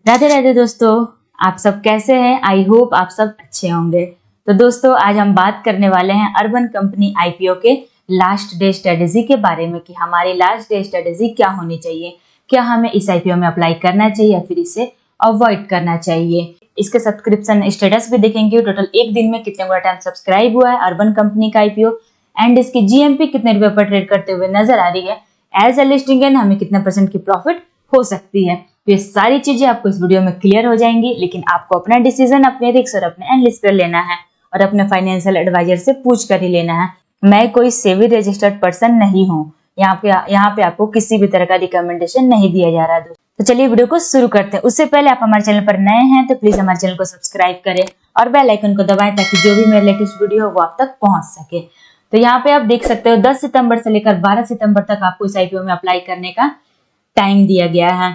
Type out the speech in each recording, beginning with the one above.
राधे राधे दोस्तों, आप सब कैसे हैं? आई होप आप सब अच्छे होंगे। तो दोस्तों, आज हम बात करने वाले हैं अर्बन कंपनी आईपीओ के लास्ट डे स्ट्रेटेजी के बारे में कि हमारी लास्ट डे स्ट्रेटेजी क्या होनी चाहिए। क्या हमें इस आईपीओ में अप्लाई करना चाहिए या फिर इसे अवॉइड करना चाहिए। इसके सब्सक्रिप्शन स्टेटस भी देखेंगे, टोटल एक दिन में कितने गुना टाइम सब्सक्राइब हुआ है अर्बन कंपनी का आईपीओ, एंड इसकी जीएमपी कितने रुपए पर ट्रेड करते हुए नजर आ रही है। एज अ लिस्टिंग एंड हमें कितना % की प्रॉफिट हो सकती है। तो ये सारी चीजें आपको इस वीडियो में क्लियर हो जाएंगी, लेकिन आपको अपना डिसीजन अपने रिस्क और अपने एनालिसिस पर लेना है और अपने फाइनेंशियल एडवाइजर से पूछ कर ही लेना है। मैं कोई सेबी रजिस्टर्ड पर्सन नहीं हूँ। यहाँ पे आपको किसी भी तरह का रिकमेंडेशन नहीं दिया जा रहा है। तो चलिए वीडियो को शुरू करते हैं। उससे पहले आप हमारे चैनल पर नए हैं तो प्लीज हमारे चैनल को सब्सक्राइब करें और बेल आइकन को दबाएं ताकि जो भी मेरे लेटेस्ट वीडियो हो वो आप तक पहुंच सके। तो यहाँ पे आप देख सकते हो 10 सितंबर से लेकर 12 सितंबर तक आपको इस आईपीओ में अप्लाई करने का टाइम दिया गया है।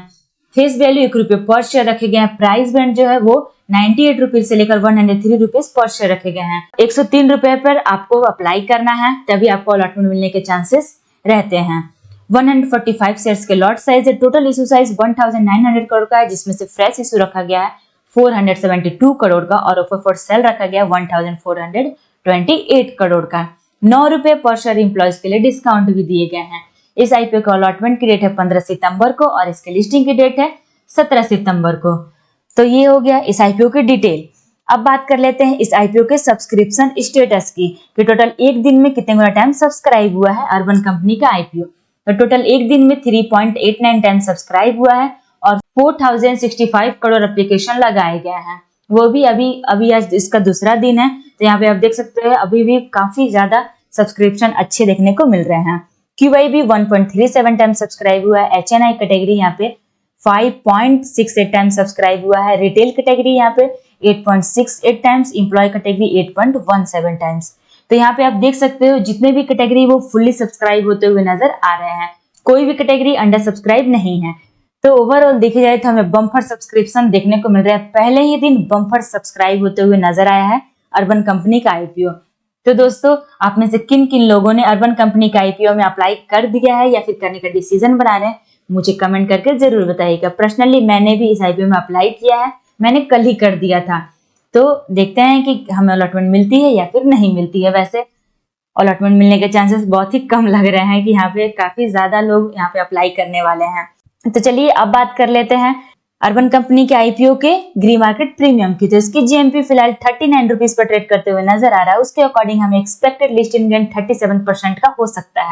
फेस वैल्यू ₹1 पर शेयर रखे गए हैं। प्राइस बैंड जो है वो 98 रुपीज से लेकर 103 रुपीज पर शेयर रखे गए हैं। 103 रुपए पर आपको अप्लाई करना है, तभी आपको अलॉटमेंट मिलने के चांसेस रहते हैं। 145 शेयर्स के लॉट साइज है। टोटल इशू साइज 1900 करोड़ का है, जिसमें से फ्रेश इशू रखा गया है 472 करोड़ का और ऑफर फॉर सेल रखा गया 1428 करोड़ का। ₹9 पर शेयर एम्प्लॉयज के लिए डिस्काउंट भी दिए गए हैं। इस आईपीओ का अलॉटमेंट की डेट है 15 सितंबर को और इसके लिस्टिंग की डेट है 17 सितंबर को। तो ये हो गया इस आईपीओ की डिटेल। अब बात कर लेते हैं इस आईपीओ के सब्सक्रिप्शन स्टेटस की कि टोटल एक दिन में कितने गुना टाइम सब्सक्राइब हुआ है अर्बन कंपनी का आईपीओ। तो टोटल एक दिन में 3.89 टाइम सब्सक्राइब हुआ है और 4065 करोड़ एप्लीकेशन लगाए गए हैं। वो भी अभी आज इसका दूसरा दिन है। तो यहाँ पे आप देख सकते हैं अभी भी काफी ज्यादा सब्सक्रिप्शन अच्छे देखने को मिल रहे हैं। QIB 1.37 टाइम सब्सक्राइब हुआ है। HNI कैटेगरी यहाँ पे 5.68 टाइम सब्सक्राइब हुआ है। रिटेल कैटेगरी यहाँ पे 8.68 टाइम्स, एम्प्लॉय कैटेगरी 8.17 टाइम्स। तो यहाँ पे आप देख सकते हो जितने भी कैटेगरी वो फुल्ली सब्सक्राइब होते हुए नजर आ रहे हैं। कोई भी कैटेगरी अंडर सब्सक्राइब नहीं है। तो ओवरऑल देखी जाए तो हमें बम्पर सब्सक्रिप्शन देखने को मिल रहा है। पहले ही दिन बम्पर सब्सक्राइब होते हुए नजर आया है अर्बन कंपनी का आईपीओ। तो दोस्तों, आप में से किन किन लोगों ने अर्बन कंपनी का आईपीओ में अप्लाई कर दिया है या फिर करने का डिसीजन बना रहे हैं, मुझे कमेंट करके जरूर बताइएगा। पर्सनली मैंने भी इस आईपीओ में अप्लाई किया है, मैंने कल ही कर दिया था। तो देखते हैं कि हमें अलॉटमेंट मिलती है या फिर नहीं मिलती है। वैसे अलॉटमेंट मिलने के चांसेस बहुत ही कम लग रहे हैं कि यहाँ पे काफी ज्यादा लोग यहाँ पे अप्लाई करने वाले हैं। तो चलिए अब बात कर लेते हैं अर्बन कंपनी के आईपीओ के ग्री मार्केट प्रीमियम की। तो इसकी जीएमपी फिलहाल 39 रुपीज पर ट्रेड करते हुए नजर आ रहा है। उसके अकॉर्डिंग हमें एक्सपेक्टेड लिस्टिंग गेन 37% का हो सकता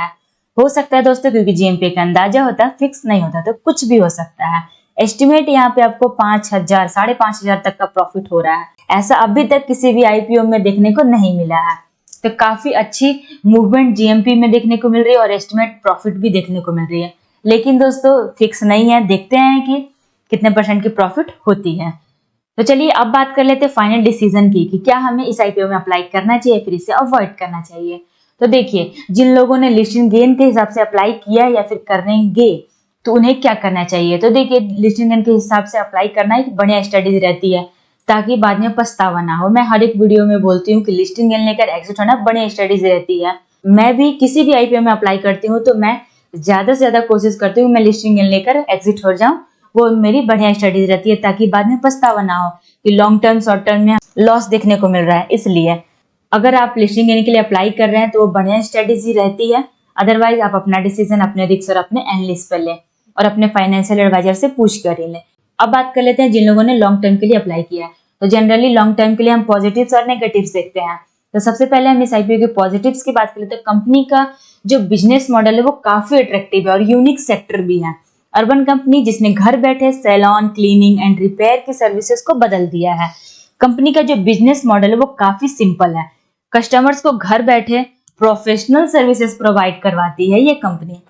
है दोस्तों, क्योंकि जीएमपी का अंदाजा होता है, फिक्स नहीं होता, तो कुछ भी हो सकता है। एस्टिमेट यहाँ पे आपको 5000 5,500 तक का प्रॉफिट हो रहा है। ऐसा अभी तक किसी भी आईपीओ में देखने को नहीं मिला है। तो काफी अच्छी मूवमेंट जीएमपी में देखने को मिल रही है और एस्टिमेट प्रॉफिट भी देखने को मिल रही है। लेकिन दोस्तों फिक्स नहीं है, देखते हैं कि कितने % की प्रॉफिट होती है। तो चलिए अब बात कर लेते हैं फाइनल डिसीजन की कि क्या हमें इस आईपीओ में अप्लाई करना चाहिए फिर इसे अवॉइड करना चाहिए। तो देखिए, जिन लोगों ने लिस्टिंग गेन के हिसाब से अप्लाई किया या फिर करेंगे तो उन्हें क्या करना चाहिए। तो देखिए, लिस्टिंग गेन के हिसाब से अप्लाई करना एक बढ़िया स्ट्रेटेजी रहती है ताकि बाद में पछतावा ना हो। मैं हर एक वीडियो में बोलती हूँ कि लिस्टिंग गेन लेकर एग्जिट होना बढ़िया स्ट्रेटेजी रहती है। मैं भी किसी भी आईपीओ में अप्लाई करती हूँ तो मैं ज्यादा से ज्यादा कोशिश करती हूँ मैं लिस्टिंग गेन लेकर एग्जिट हो जाऊं। वो मेरी बढ़िया स्ट्रेटेजी रहती है ताकि बाद में पछतावा ना हो कि लॉन्ग टर्म शॉर्ट टर्म में लॉस देखने को मिल रहा है। इसलिए अगर आप लिस्टिंग गेन के लिए अप्लाई कर रहे हैं तो वो बढ़िया स्ट्रेटेजी रहती है। अदरवाइज आप अपना डिसीजन अपने रिस्क और अपने एनालिस्ट पर लें और अपने फाइनेंशियल एडवाइजर से पूछ कर ही लें। अब बात कर लेते हैं जिन लोगों ने लॉन्ग टर्म के लिए अप्लाई किया है। तो जनरली लॉन्ग टर्म के लिए हम पॉजिटिव्स और नेगेटिव्स देखते हैं। तो सबसे पहले हम इस आईपीओ के पॉजिटिव्स की बात करें तो कंपनी का जो बिजनेस मॉडल है वो काफी अट्रैक्टिव है और यूनिक सेक्टर भी है। अर्बन कंपनी जिसने घर बैठे सैलून, क्लीनिंग एंड रिपेयर की सर्विसेज को बदल दिया है। कंपनी का जो बिजनेस मॉडल है वो काफी सिंपल है। कस्टमर्स को घर बैठे प्रोफेशनल सर्विसेज प्रोवाइड करवाती है ये कंपनी।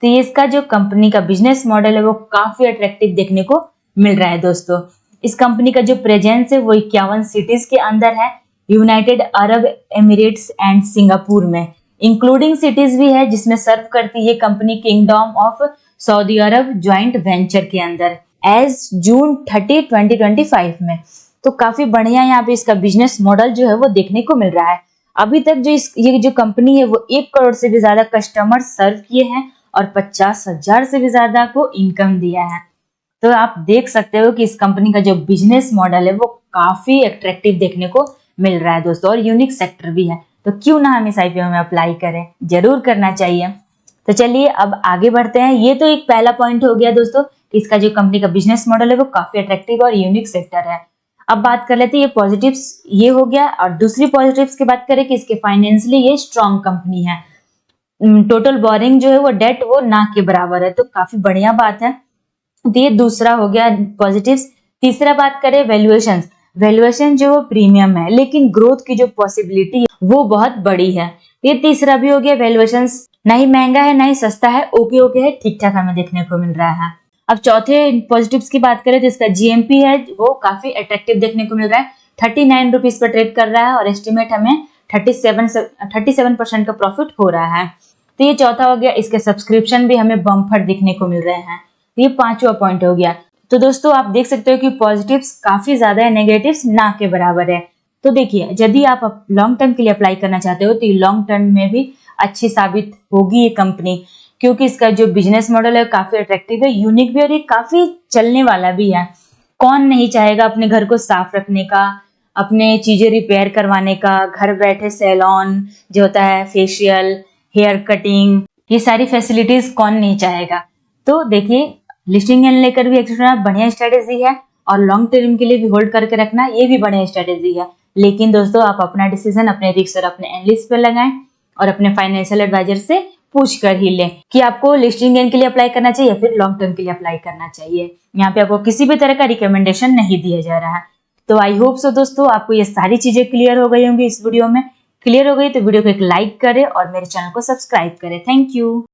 तो ये इसका जो कंपनी का बिजनेस मॉडल है वो काफी अट्रैक्टिव देखने को मिल रहा है दोस्तों। इस कंपनी का जो प्रेजेंस है वो 51 सिटीज के अंदर है, United Arab Emirates and Singapore में, इंक्लूडिंग सिटीज भी है जिसमें सर्व करती है company kingdom of Saudi Arab joint venture के अंदर एज जून 30, 2025 में। तो काफी बढ़िया यहाँ पे इसका बिजनेस मॉडल जो है वो देखने को मिल रहा है। अभी तक ये जो कंपनी है वो 1 करोड़ से भी ज्यादा कस्टमर सर्व किए हैं और 50,000 से भी ज्यादा को इनकम दिया है। तो आप देख सकते हो कि इस कंपनी का जो बिजनेस मॉडल है वो काफी अट्रैक्टिव देखने को मिल रहा है दोस्तों, और यूनिक सेक्टर भी है। तो क्यों ना हम इस आईपीओ में अप्लाई करें, जरूर करना चाहिए। तो चलिए अब आगे बढ़ते हैं। ये तो एक पहला पॉइंट हो गया दोस्तों कि इसका जो कंपनी का बिजनेस मॉडल है वो काफी अट्रैक्टिव और यूनिक सेक्टर है। अब बात कर लेते हैं ये पॉजिटिव्स, ये हो गया। और दूसरी पॉजिटिव्स की बात करें कि इसके फाइनेंशियली ये स्ट्रॉन्ग कंपनी है। टोटल बोरिंग जो है वो डेट वो ना के बराबर है, तो काफी बढ़िया बात है। तो ये दूसरा हो गया पॉजिटिव्स। तीसरा बात करें वैल्यूएशन, वैल्यूएशन जो वो प्रीमियम है, लेकिन ग्रोथ की जो पॉसिबिलिटी है वो बहुत बड़ी है। ये तीसरा भी हो गया, वैल्यूएशन ना ही महंगा है ना ही सस्ता है, ओके ओके है, ठीक ठाक हमें देखने को मिल रहा है। अब चौथे पॉजिटिव्स की बात करें तो इसका जीएमपी है वो काफी अट्रैक्टिव देखने को मिल रहा है, 39 रुपीज पर ट्रेड कर रहा है, और एस्टिमेट हमें 37% का प्रॉफिट हो रहा है। तो ये चौथा हो गया। इसके सब्सक्रिप्शन भी हमें बम्पर देखने को मिल रहे हैं। तो ये पांचवा पॉइंट हो गया। तो दोस्तों आप देख सकते हो कि पॉजिटिव्स काफी ज्यादा है, नेगेटिव्स ना के बराबर है। तो देखिए, यदि आप लॉन्ग टर्म के लिए अप्लाई करना चाहते हो तो ये लॉन्ग टर्म में भी अच्छी साबित होगी ये कंपनी, क्योंकि इसका जो बिजनेस मॉडल है काफी अट्रैक्टिव है, यूनिक भी, और ये काफी चलने वाला भी है। कौन नहीं चाहेगा अपने घर को साफ रखने का, अपने चीजें रिपेयर करवाने का, घर बैठे सैलून जो होता है, फेशियल, हेयर कटिंग, ये सारी फैसिलिटीज कौन नहीं चाहेगा। तो देखिए, लिस्टिंग एंड लेकर भी एक्सेस करना बढ़िया स्ट्रेटेजी है, और लॉन्ग टर्म के लिए भी होल्ड करके रखना ये भी बढ़िया स्ट्रेटेजी है। लेकिन दोस्तों आप अपना डिसीजन अपने रिस्क और अपने एनालिस्ट पर लगाएं, और अपने फाइनेंशियल एडवाइजर से पूछ कर ही लें कि आपको लिस्टिंग गेन के लिए अप्लाई करना चाहिए या फिर लॉन्ग टर्म के लिए अप्लाई करना चाहिए। यहाँ पे आपको किसी भी तरह का रिकमेंडेशन नहीं दिया जा रहा है। तो आई होप सो दोस्तों आपको ये सारी चीजें क्लियर हो गई होंगी इस वीडियो में। क्लियर हो गई तो वीडियो को एक लाइक करें और मेरे चैनल को सब्सक्राइब करें। Thank you.